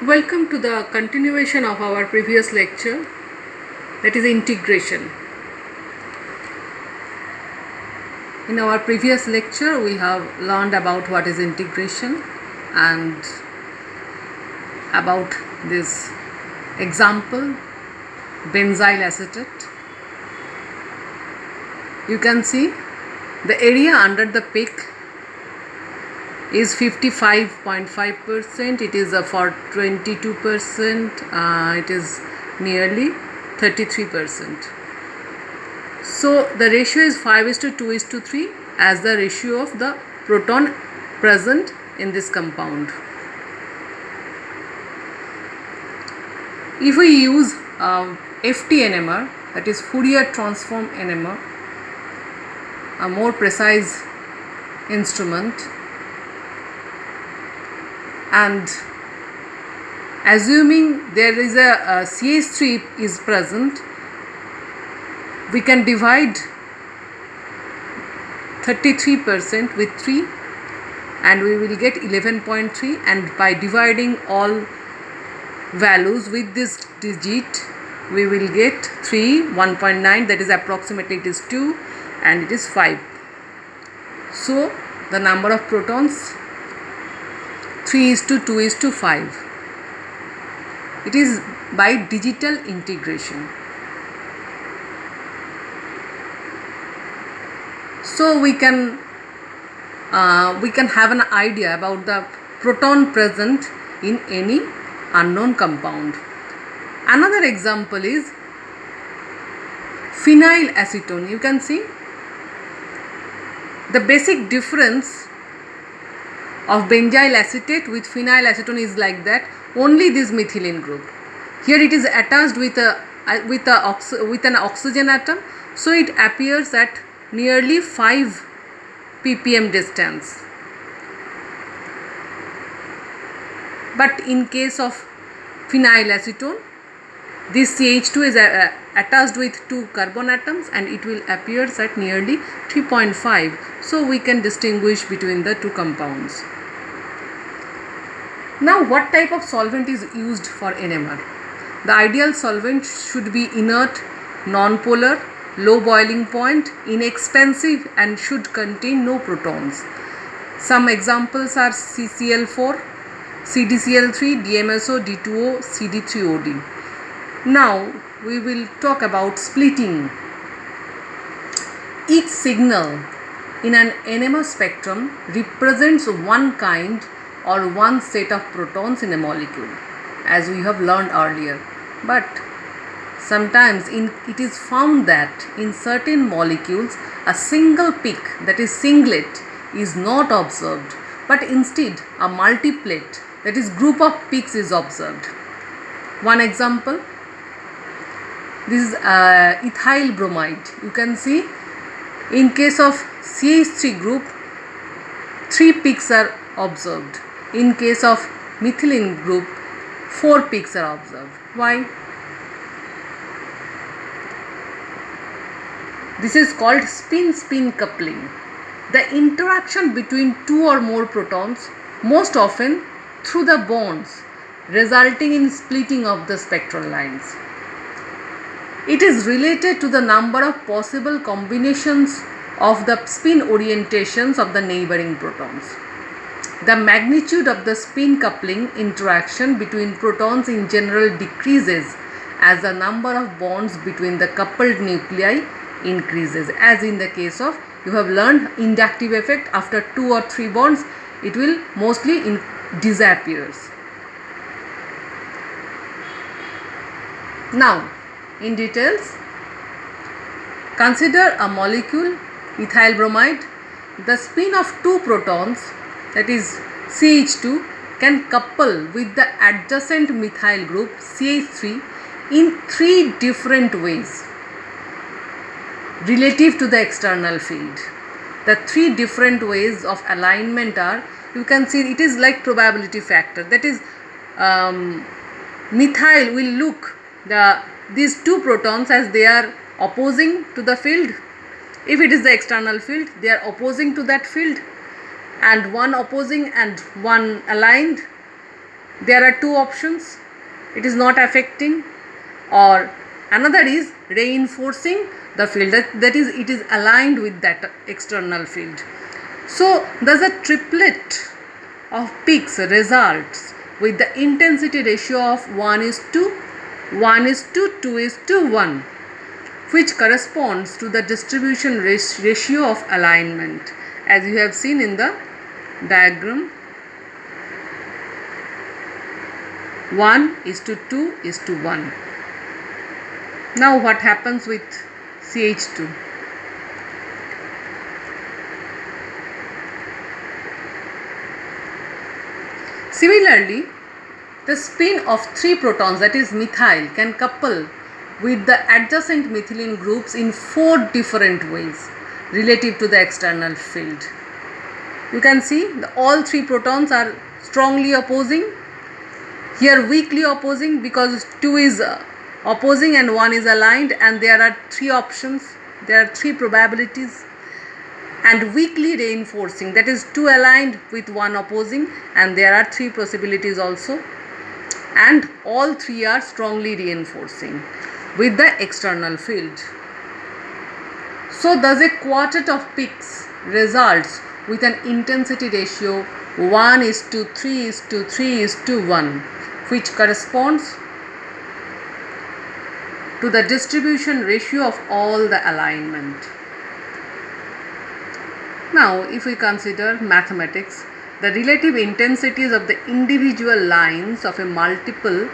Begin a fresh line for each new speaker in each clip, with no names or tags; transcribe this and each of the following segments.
Welcome to the continuation of our previous lecture, that is integration. In our previous lecture we have learned about what is integration and about this example benzyl acetate. You can see the area under the peak is 55.5%, it is for 22%, it is nearly 33%. So the ratio is 5:2:3 as the ratio of the proton present in this compound. If we use FT NMR, that is Fourier transform NMR, a more precise instrument, and assuming there is a CH3 is present, we can divide 33% with 3 and we will get 11.3, and by dividing all values with this digit we will get 3, 1.9, that is approximately it is 2 and it is 5. So the number of protons 3:2:5. It is by digital integration. So we can have an idea about the proton present in any unknown compound. Another example is phenylacetone. You can see the basic difference of benzyl acetate with phenylacetone is like that. Only this methylene group. Here it is attached with an oxygen atom, so it appears at nearly 5 ppm distance. But in case of phenylacetone, this CH2 is attached with 2 carbon atoms and it will appear at nearly 3.5. So we can distinguish between the two compounds. Now, what type of solvent is used for NMR? The ideal solvent should be inert, non-polar, low boiling point, inexpensive, and should contain no protons. Some examples are CCl4, CdCl3, DMSO, D2O, CD3OD. Now we will talk about splitting. Each signal in an NMR spectrum represents one kind or one set of protons in a molecule, as we have learned earlier. But sometimes it is found that in certain molecules a single peak, that is singlet, is not observed, but instead a multiplet, that is group of peaks, is observed. One example, this is ethyl bromide. You can see in case of CH3 group 3 peaks are observed. In case of methylene group 4 peaks are observed. Why? This is called spin-spin coupling. The interaction between two or more protons, most often through the bonds, resulting in splitting of the spectral lines. It is related to the number of possible combinations of the spin orientations of the neighboring protons. The magnitude of the spin coupling interaction between protons in general decreases as the number of bonds between the coupled nuclei increases. As in the case of, you have learned inductive effect, after 2 or 3 bonds it will mostly disappears. Now in details, consider a molecule ethyl bromide. The spin of 2 protons, that is CH2, can couple with the adjacent methyl group CH3 in 3 different ways relative to the external field. The 3 different ways of alignment are, you can see it is like probability factor, that is methyl will look these 2 protons as they are opposing to the field. If it is the external field, they are opposing to that field, and one opposing and one aligned. There are two options. It is not affecting, or another is reinforcing the field, that is, it is aligned with that external field. So thus a triplet of peaks results with the intensity ratio of 1:2:1:2:1, which corresponds to the distribution ratio of alignment, as you have seen in the diagram. 1:2:1. Now what happens with CH2? Similarly, the spin of 3 protons, that is methyl, can couple with the adjacent methylene groups in 4 different ways relative to the external field. You can see all 3 protons are strongly opposing. Here weakly opposing because 2 is opposing and 1 is aligned, and there are 3 options, there are 3 probabilities. And weakly reinforcing, that is 2 aligned with 1 opposing, and there are 3 possibilities also, and all 3 are strongly reinforcing with the external field. So thus a quartet of peaks results with an intensity ratio 1:3:3:1, which corresponds to the distribution ratio of all the alignment. Now, if we consider mathematics, the relative intensities of the individual lines of a multiplet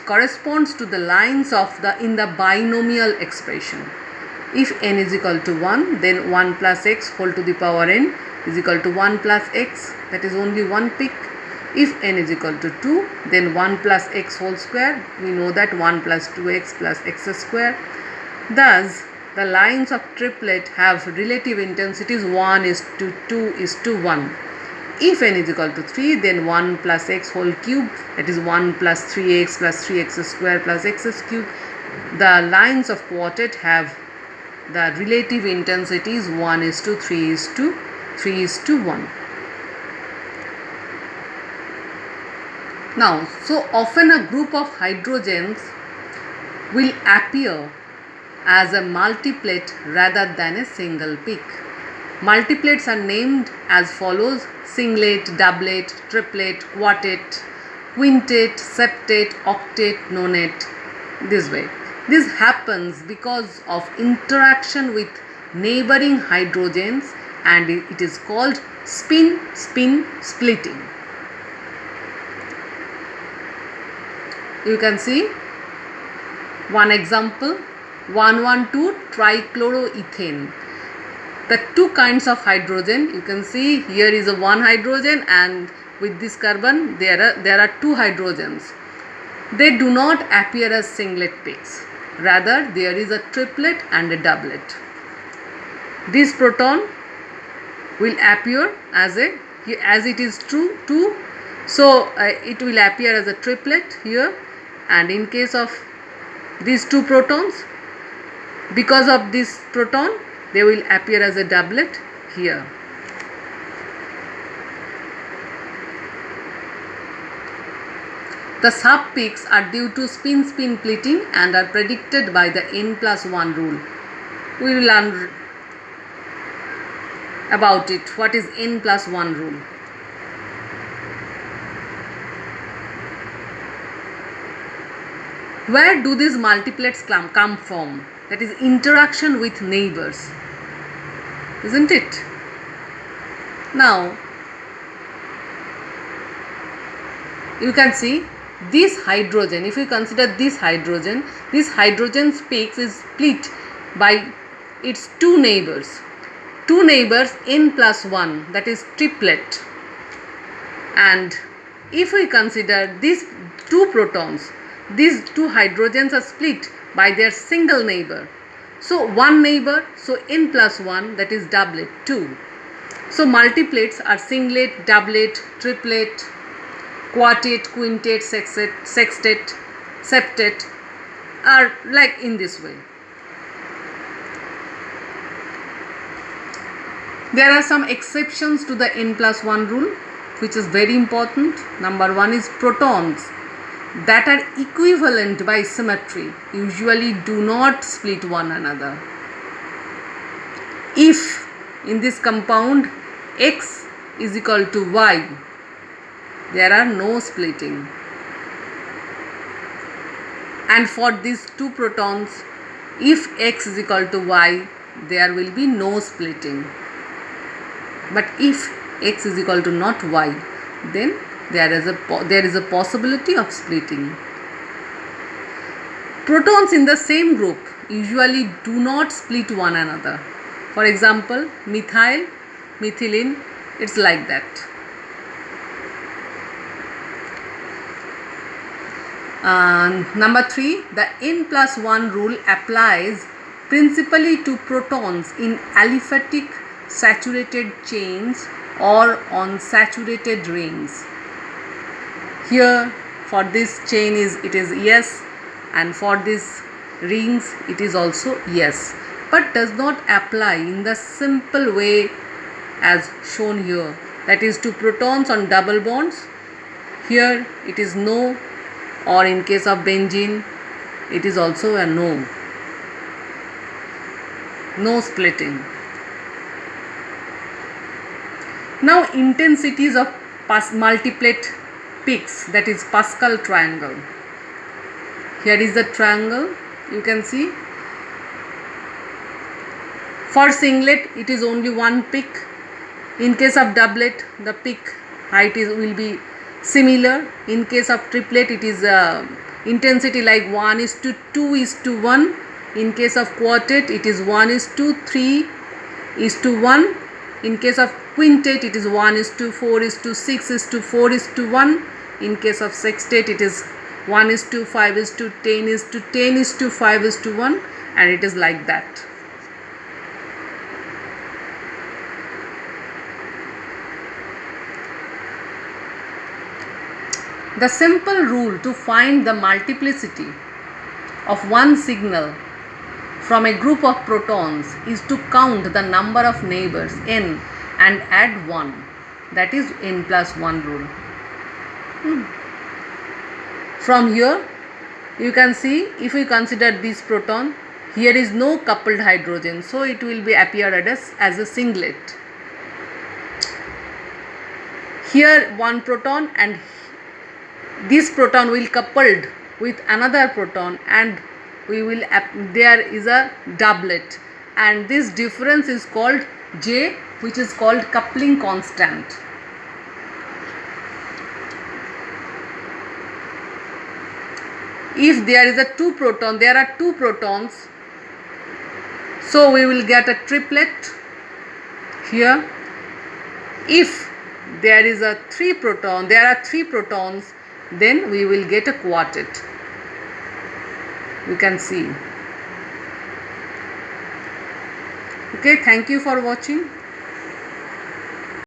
corresponds to the lines of in the binomial expression. If n is equal to 1, then 1 plus x whole to the power n is equal to 1 plus x, that is only one peak. If n is equal to 2, then 1 plus x whole square, we know that 1 plus 2x plus x square. Thus, the lines of triplet have relative intensities 1:2:1. If n is equal to 3, then 1 plus x whole cube, that is 1 plus 3x plus 3x square plus x cube. The lines of quartet have the relative intensities 1:3:3:1. Now, so often a group of hydrogens will appear as a multiplet rather than a single peak. Multiplets are named as follows: singlet, doublet, triplet, quartet, quintet, septet, octet, nonet. This way. This happens because of interaction with neighboring hydrogens, and it is called spin-spin splitting. You can see one example, 1,1,2-trichloroethane. The two kinds of hydrogen, you can see here is a one hydrogen, and with this carbon there are two hydrogens. They do not appear as singlet peaks. Rather, there is a triplet and a doublet. This proton will appear as it is true 2, so it will appear as a triplet here, and in case of these two protons, because of this proton, they will appear as a doublet here. The sub-peaks are due to spin-spin splitting and are predicted by the n+1 rule. We will learn about it. What is n+1 rule? Where do these multiplets come from? That is interaction with neighbors, isn't it? Now, you can see this hydrogen, if you consider this hydrogen's peaks is split by its two neighbors n+1, that is triplet. And if we consider these two protons, these two hydrogens are split by their single neighbor. So one neighbor, so n+1, that is doublet 2. So multiplets are singlet, doublet, triplet, quartet, quintet, sextet, septet, are like in this way. There are some exceptions to the n+1 rule. which is very important. Number one is protons that are equivalent by symmetry usually do not split one another. If in this compound X is equal to Y, there are no splitting. And for these two protons, if X is equal to Y, there will be no splitting. But if X is equal to not Y, then there is a possibility of splitting. Protons in the same group usually do not split one another. For example, methyl, methylene, it's like that. Number 3, the n+1 rule applies principally to protons in aliphatic saturated chains or on saturated rings. Here for this chain it is yes, and for these rings it is also yes, but does not apply in the simple way as shown here, that is to protons on double bonds. Here it is no, or in case of benzene it is also a no splitting. Now intensities of multiplet peaks, that is Pascal triangle. Here is the triangle, you can see. For singlet it is only one peak. In case of doublet the peak height will be similar. In case of triplet it is intensity like 1:2:1. In case of quartet it is 1:3:1. In case of quintet it is 1:4:6:4:1. In case of sextet it is 1:5:10:10:5:1, and it is like that. The simple rule to find the multiplicity of one signal from a group of protons is to count the number of neighbors n and add 1. That is n+1 rule. From here you can see, if we consider this proton, here is no coupled hydrogen, so it will be appear as a singlet. Here one proton, and this proton will coupled with another proton, and there is a doublet, and this difference is called J, which is called coupling constant. If there are two protons, so we will get a triplet here. If there are three protons, then we will get a quartet. You can see. Okay, thank you for watching.